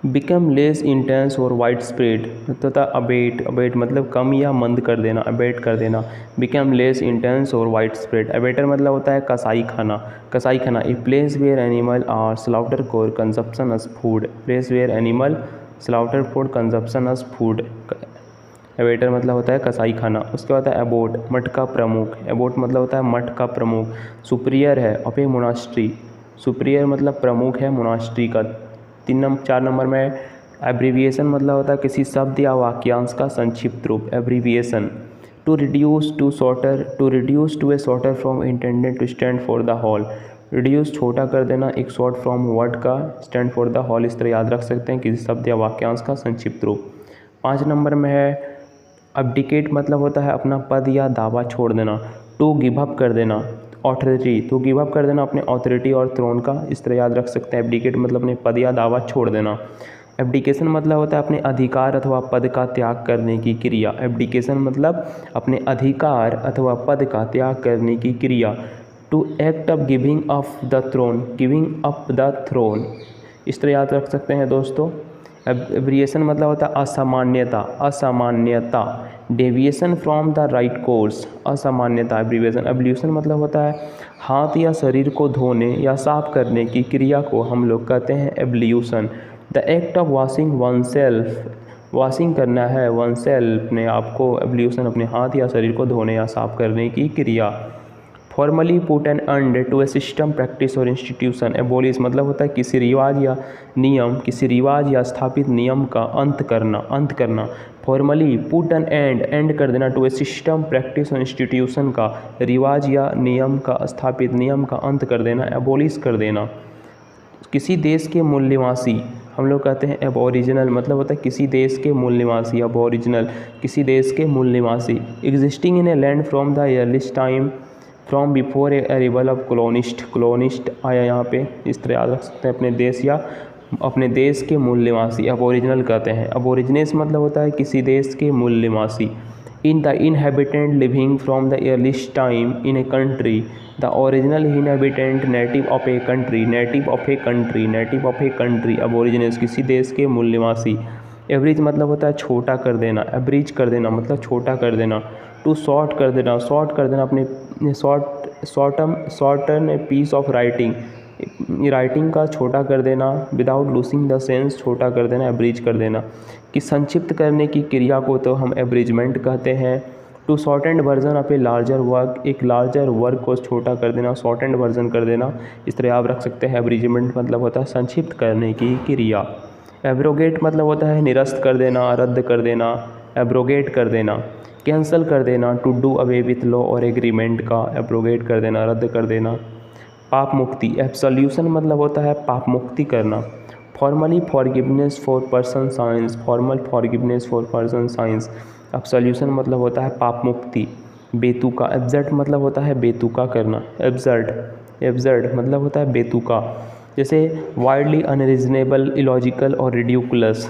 Become less intense और wide spread तथा abate मतलब कम या मंद कर देना, अबेट कर देना। बिकम लेस इंटेंस और वाइड स्प्रेड। अबेटर मतलब होता है कसाई खाना, कसाई खाना। A place where animal are slaughter for consumption as food, place where animal slaughter for consumption as food. Abattoir मतलब होता है कसाई खाना। उसके बाद है एबोट, मठ का प्रमुख। एबोट मतलब होता है मठ का प्रमुख। सुप्रियर है ऑफ ए मोनास्ट्री, सुप्रियर मतलब प्रमुख है मोनास्ट्री का। 4 नंबर में एब्रीविएशन मतलब होता है किसी शब्द या वाक्यांश का संक्षिप्त रूप, abbreviation. To reduce to a shorter form intended to stand for the whole. Reduce छोटा कर देना एक शॉर्ट फॉर्म वर्ड का, स्टैंड फॉर द होल इस तरह याद रख सकते हैं किसी शब्द या वाक्यांश का संक्षिप्त रूप। 5 नंबर में है अब्डिकेट मतलब होता है अपना पद या दावा छोड़ देना। टू गिव अप कर देना ऑथोरिटी, टू गिव अप कर देना अपने ऑथोरिटी और थ्रोन का, इस तरह याद रख सकते हैं। एब्डिकेट मतलब अपने पद या दावा छोड़ देना। एब्डिकेशन मतलब होता है अपने अधिकार अथवा पद का त्याग करने की क्रिया। एब्डिकेशन मतलब अपने अधिकार अथवा पद का त्याग करने की क्रिया। To act of giving up the throne, giving up the throne, इस तरह याद रख सकते हैं दोस्तों। एब्रिएशन मतलब होता है असामान्यता, असामान्यता। Deviation from the right course, असामान्यता एब्रिविएशन। एब्ल्यूशन मतलब होता है हाथ या शरीर को धोने या साफ करने की क्रिया को हम लोग कहते हैं ablution. The act of washing one self, washing करना है वन सेल्फ ने आपको, एब्ल्यूशन अपने हाथ या शरीर को धोने या साफ करने की क्रिया। Formally put an end to a system practice और इंस्टीट्यूशन। एबोलिश मतलब होता है किसी रिवाज या नियम, किसी रिवाज या स्थापित नियम का अंत करना, अंत करना। फॉर्मली पुट एन एंड कर देना टू ए सिस्टम प्रैक्टिस और इंस्टीट्यूशन का, रिवाज या नियम का, स्थापित नियम का अंत कर देना, एबोलिश कर देना। किसी देश के मूल निवासी हम लोग कहते हैं एबोरिजिनल, मतलब होता है किसी देश के मूल निवासी, एबोरिजिनल किसी देश के मूल निवासी। Existing in a land from the earliest time from before a arrival of colonist, colonist आया यहाँ पे, इस तरह याद रख सकते हैं अपने देश या अपने देश के मूल निवासी, एबोरिजिनल कहते हैं। एबोरिजिनेस मतलब होता है किसी देश के मूल निवासी। In the inhabitant living from the earliest time in a country, the original inhabitant native of a country, native of a country, native of a country, aborigines किसी देश के मूल निवासी। एवरेज मतलब होता है छोटा कर देना, एवरेज कर देना मतलब छोटा कर देना। टू शॉर्ट कर देना, शॉर्ट कर देना अपने shorten a piece of writing, writing का छोटा कर देना। विदाउट लूसिंग द सेंस छोटा कर देना, एब्रिज कर देना। कि संक्षिप्त करने की क्रिया को तो हम एब्रिजमेंट कहते हैं। To shortened version of a larger work, एक लार्जर वर्क को छोटा कर देना, शॉर्टेंड वर्जन कर देना, इस तरह आप रख सकते हैं। एब्रिजमेंट मतलब होता है संक्षिप्त करने की क्रिया। एब्रोगेट मतलब होता है निरस्त कर देना, रद्द कर देना, एब्रोगेट कर देना। कैंसल कर देना, to do away with law और एग्रीमेंट का, एब्रोगेट कर देना, रद्द कर देना। पाप मुक्ति, एब्सोल्यूशन मतलब होता है पाप मुक्ति करना। Formally forgiveness for person science, formal forgiveness for person science, absolution मतलब होता है पाप मुक्ति। बेतुका, एब्जर्ड मतलब होता है बेतुका करना, एब्जर्ड, एब्जर्ड मतलब होता है बेतुका। जैसे वाइडली अनरीजनेबल, इलॉजिकल और रिड्यूकुलस।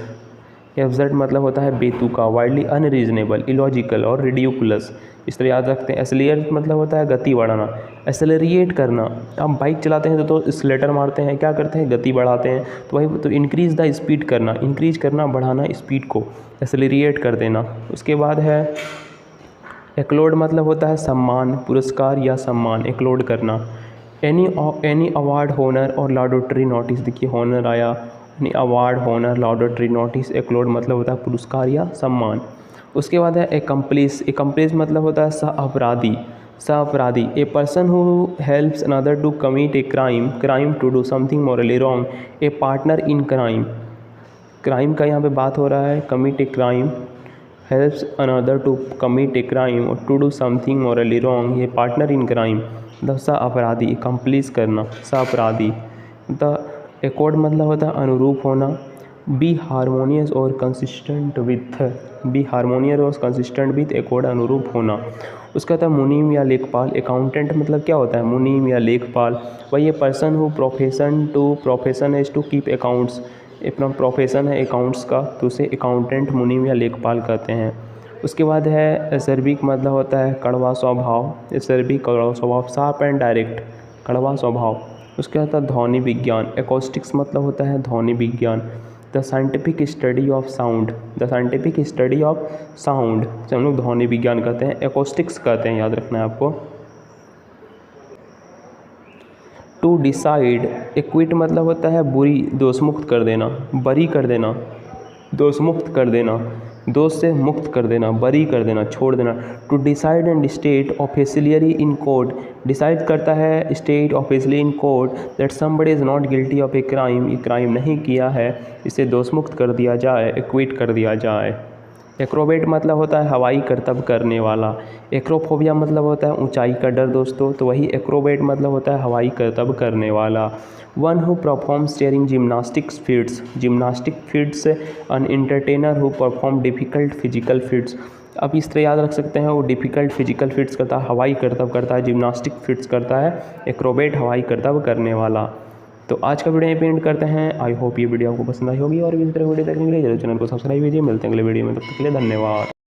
एब्सर्ड मतलब होता है बेतुका, वाइडली अनरीजनेबल, इलॉजिकल और रिड्यूकुलस, इस तरह याद रखते हैं। एसेलेरेट मतलब होता है गति बढ़ाना, एसेलरिएट करना। आप बाइक चलाते हैं तो एक्सीलेटर मारते हैं, क्या करते हैं गति बढ़ाते हैं, तो वही तो इंक्रीज़ द स्पीड करना, इंक्रीज करना, बढ़ाना स्पीड को, एसेलरिएट कर देना। उसके बाद है एक्लोड मतलब होता है सम्मान, पुरस्कार या सम्मान, एक्लोड करना। एनी अवार्ड, होनर और लॉडेटरी नोटिस, देखिए होनर आया, एनी अवार्ड, होनर, लॉडेटरी नोटिस, एक्लोड मतलब होता है पुरस्कार या सम्मान। उसके बाद है एकम्प्लिस, एकम्प्लिस मतलब होता है सह अपराधी, सह अपराधी। A person who helps another to commit a crime, crime to do something morally wrong, a partner in crime, crime का यहाँ पे बात हो रहा है, commit a crime, helps another to commit a crime और to do something morally wrong, ये partner in crime, मतलब सह अपराधी, एकम्प्लिस करना, सह अपराधी। द एकॉर्ड मतलब होता है अनुरूप होना। बी हारमोनियस और कंसिस्टेंट विथ, बी हारमोनियस और कंसिस्टेंट विथ एकॉर्ड, अनुरूप होना। उसका था मुनीम या लेखपाल, अकाउंटेंट मतलब क्या होता है मुनीम या लेखपाल, वही person who profession is to keep accounts, अपना प्रोफेशन है अकाउंट्स का तो उसे अकाउंटेंट, मुनीम या लेखपाल कहते हैं। उसके बाद है एसर्बिक मतलब होता है कड़वा स्वभाव, एसर्बिक कड़वा स्वभाव, शार्प एंड डायरेक्ट, कड़वा स्वभाव। उसके बाद ध्वनि विज्ञान, एकॉस्टिक्स मतलब होता है ध्वनि विज्ञान। The scientific study of sound, the scientific study of sound से हम लोग ध्वनि विज्ञान कहते हैं, एकॉस्टिक्स कहते हैं, याद रखना है आपको। टू डिसाइड, एक्विट मतलब होता है बुरी, दोषमुक्त कर देना, बरी कर देना, दोषमुक्त कर देना, दोष से मुक्त कर देना, बरी कर देना, छोड़ देना। To decide and state officially in court, decide करता है state officially in court that somebody is not guilty of a crime, ये क्राइम नहीं किया है, इसे दोषमुक्त कर दिया जाए, एक्विट कर दिया जाए। एक्रोबेट मतलब होता है हवाई करतब करने वाला। एक्रोफोबिया मतलब होता है ऊंचाई का डर दोस्तों, तो वही एक्रोबेट मतलब होता है हवाई करतब करने वाला। One who perform steering gymnastics feats, gymnastic feats an entertainer who perform difficult physical feats. अब इस तरह याद रख सकते हैं, वो डिफ़िकल्ट फिजिकल फीट्स करता है, हवाई करतब करता है, जिम्नास्टिक फीट्स करता है, एक्रोबेट हवाई करतब करने वाला। तो आज का वीडियो यहीं पे एंड करते हैं। आई होप ये वीडियो आपको पसंद आई होगी और भी इस तरह वीडियो देखने के लिए जरूर चैनल को सब्सक्राइब कीजिए। मिलते हैं अगले वीडियो में, तब तक के लिए धन्यवाद।